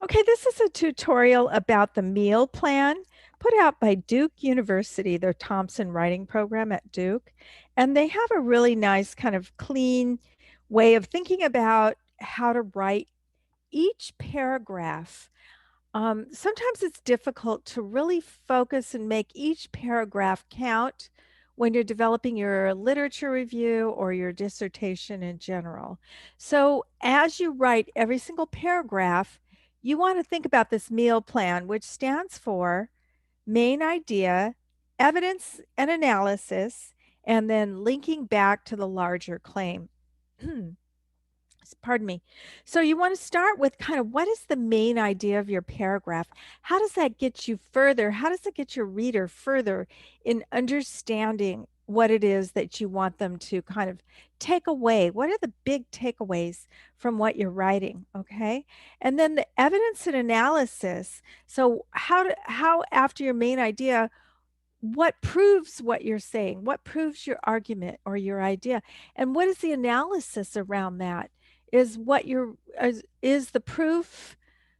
Okay, this is a tutorial about the meal plan put out by Duke University, their Thompson writing program at Duke. And they have a really nice kind of clean way of thinking about how to write each paragraph. Sometimes it's difficult to really focus and make each paragraph count when you're developing your literature review or your dissertation in general. So, as you write every single paragraph, you want to think about this meal plan, which stands for main idea, evidence and analysis, and then linking back to the larger claim. Pardon me. So you want to start with kind of what is the main idea of your paragraph? How does that get you further? How does it get your reader further in understanding what it is that you want them to kind of take away? What are the big takeaways from what you're writing? Okay. And then the evidence and analysis. So how after your main idea, what proves what you're saying? What proves your argument or your idea? And what is the analysis around that? Is what you're is the proof,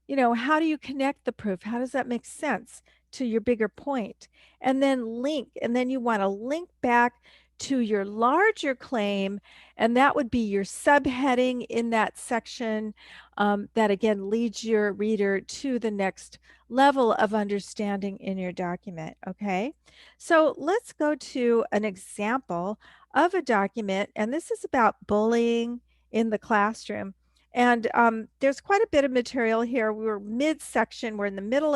how do you connect the proof? How does that make sense to your bigger point? And then link, and then you want to link back to your larger claim, and that would be your subheading in that section that again leads your reader to the next level of understanding in your document. Okay. So let's go to an example of a document, and this is about bullying in the classroom. And there's quite a bit of material here. We're mid-section. We're in the middle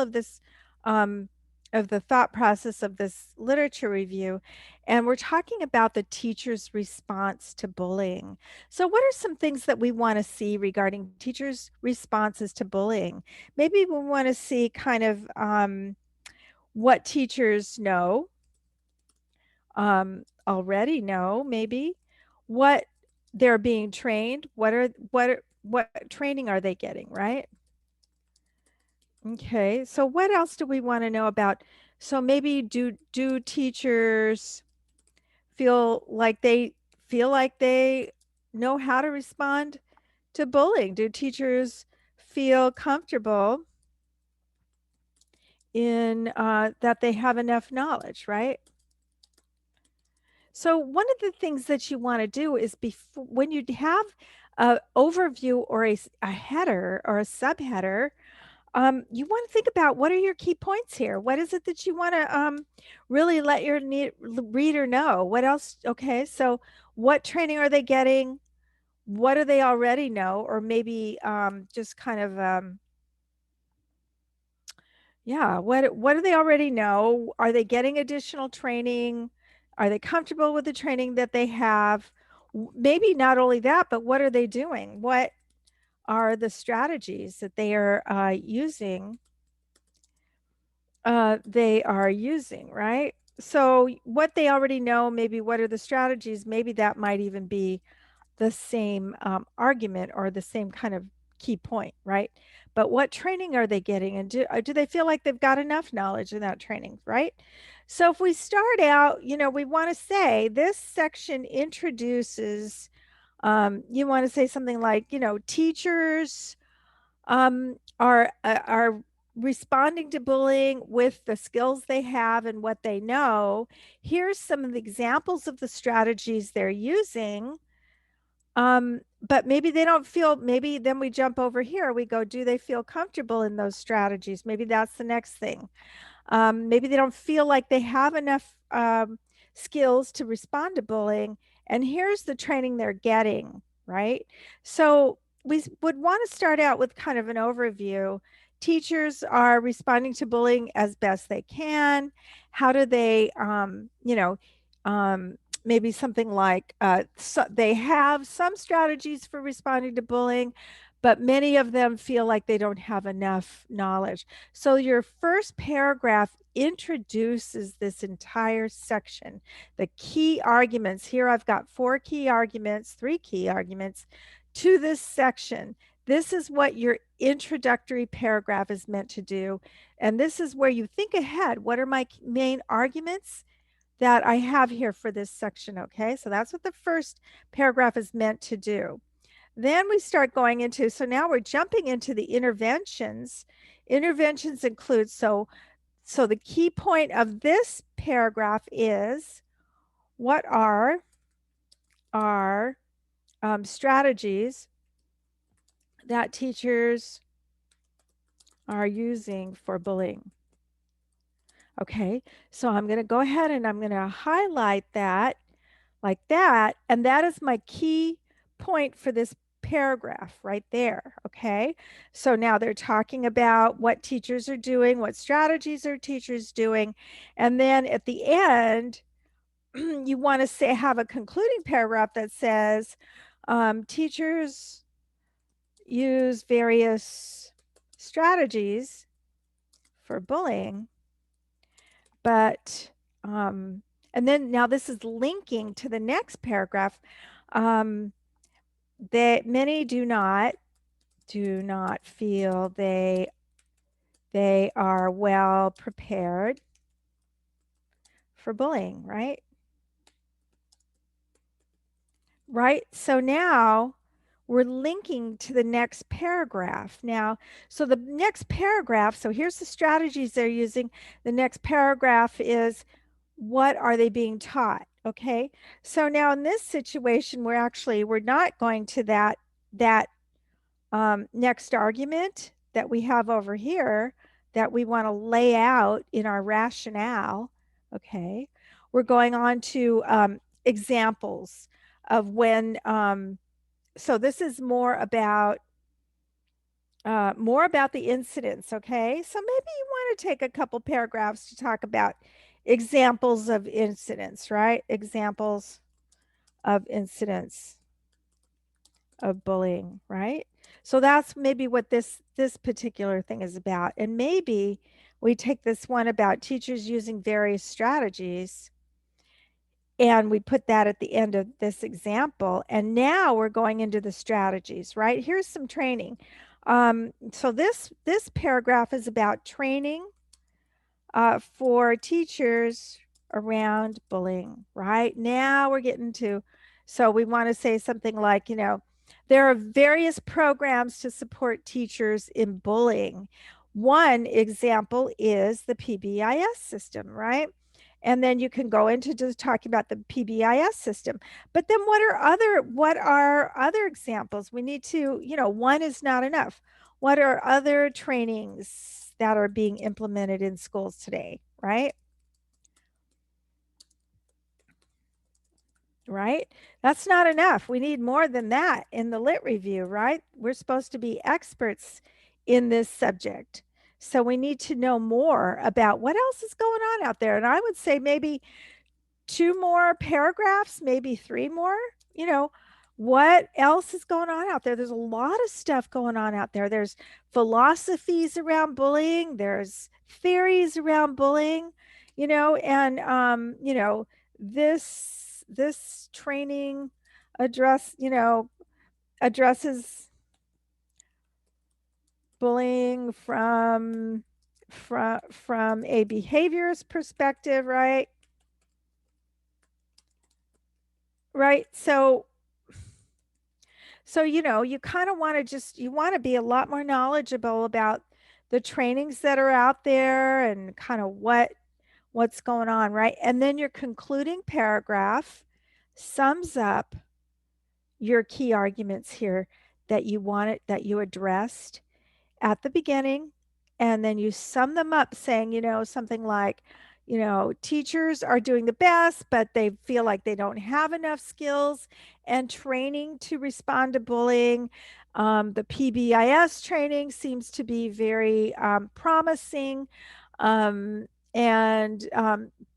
um, of the thought process of this literature review, and we're talking about the teacher's response to bullying. So, what are some things that we want to see regarding teachers' responses to bullying? Maybe we want to see kind of what teachers know already know, maybe what they're being trained, what training are they getting, right? Okay, so what else do we want to know about? So maybe do teachers feel like they know how to respond to bullying? Do teachers feel comfortable in that they have enough knowledge, right? So one of the things that you want to do is before when you have an overview or a header or a subheader, you want to think about what are your key points here? What is it that you want to really let your reader know? What else? Okay, so what training are they getting? What do they already know? Or maybe just kind of yeah, what do they already know? Are they getting additional training? Are they comfortable with the training that they have? Maybe not only that, but what are they doing? What are the strategies that they are using? Right? So what they already know, maybe what are the strategies? Maybe that might even be the same argument or the same kind of key point, right? But what training are they getting? And do they feel like they've got enough knowledge in that training, right? So if we start out, we want to say this section introduces, you want to say something like, teachers are responding to bullying with the skills they have and what they know. Here's some of the examples of the strategies they're using, but maybe they don't feel, maybe then we jump over here. We go, do they feel comfortable in those strategies? Maybe that's the next thing. Maybe they don't feel like they have enough skills to respond to bullying. And here's the training they're getting, right? So we would want to start out with kind of an overview. Teachers are responding to bullying as best they can. How do they, maybe something like so they have some strategies for responding to bullying, but many of them feel like they don't have enough knowledge. So your first paragraph introduces this entire section, the key arguments. Here I've got three key arguments to this section. This is what your introductory paragraph is meant to do. And this is where you think ahead. What are my main arguments that I have here for this section? Okay, so that's what the first paragraph is meant to do. Then we start going into, so now we're jumping into the interventions. Interventions include, so the key point of this paragraph is, what are our strategies that teachers are using for bullying? Okay, so I'm going to go ahead and I'm going to highlight that like that. And that is my key point for this paragraph right there. Okay, so now they're talking about what teachers are doing, what strategies are teachers doing. And then at the end, you want to say, have a concluding paragraph that says, teachers use various strategies for bullying, but and then now this is linking to the next paragraph, that many do not feel they are well prepared for bullying, right? Right. So now we're linking to the next paragraph. Now, so the next paragraph, so here's the strategies they're using. The next paragraph is, what are they being taught? Okay. So now in this situation, we're not going to that next argument that we have over here that we want to lay out in our rationale. Okay. We're going on to examples of when, so this is more about the incidents. Okay. So maybe you want to take a couple paragraphs to talk about examples of incidents, right? Examples of incidents of bullying, right? So that's maybe what this particular thing is about. And maybe we take this one about teachers using various strategies and we put that at the end of this example. And now we're going into the strategies, right? Here's some training. So this paragraph is about training for teachers around bullying, right? Now we're getting to, so we want to say something like, there are various programs to support teachers in bullying. One example is the PBIS system, right? And then you can go into just talking about the PBIS system. But then what are other examples? We need to, one is not enough. What are other trainings that are being implemented in schools today, right? Right? That's not enough. We need more than that in the lit review, right? We're supposed to be experts in this subject. So we need to know more about what else is going on out there. And I would say maybe 2 more paragraphs, maybe 3 more, what else is going on out there? There's a lot of stuff going on out there. There's philosophies around bullying, there's theories around bullying, and this training addresses bullying from a behaviorist perspective, right? Right. So you kind of want to you want to be a lot more knowledgeable about the trainings that are out there and kind of what's going on, right? And then your concluding paragraph sums up your key arguments here that you addressed at the beginning, and then you sum them up saying, something like, teachers are doing the best, but they feel like they don't have enough skills and training to respond to bullying. The PBIS training seems to be very promising. And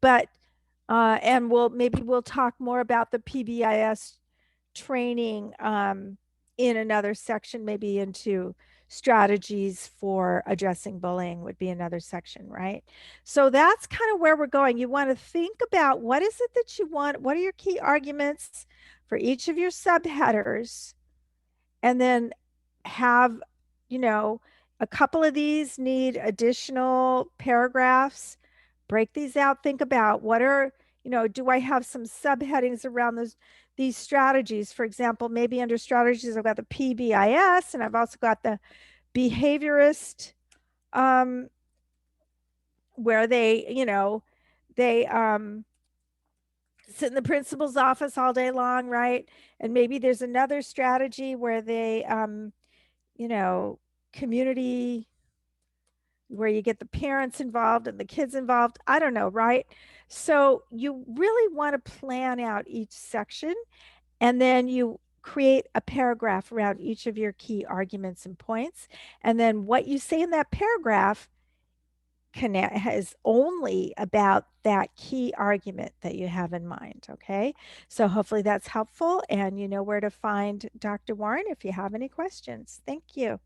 but and we'll talk more about the PBIS training in another section, maybe into strategies for addressing bullying would be another section, right? So that's kind of where we're going. You want to think about what is it that you want, what are your key arguments for each of your subheaders, and then have, a couple of these need additional paragraphs. Break these out, think about what are, do I have some subheadings around these strategies. For example, maybe under strategies, I've got the PBIS and I've also got the behaviorist, um, where they, they sit in the principal's office all day long, right? And maybe there's another strategy where they, you know, community, where you get the parents involved and the kids involved. I don't know, right? So you really want to plan out each section, and then you create a paragraph around each of your key arguments and points. And then what you say in that paragraph is only about that key argument that you have in mind. Okay. So hopefully that's helpful, and you know where to find Dr. Warren if you have any questions. Thank you.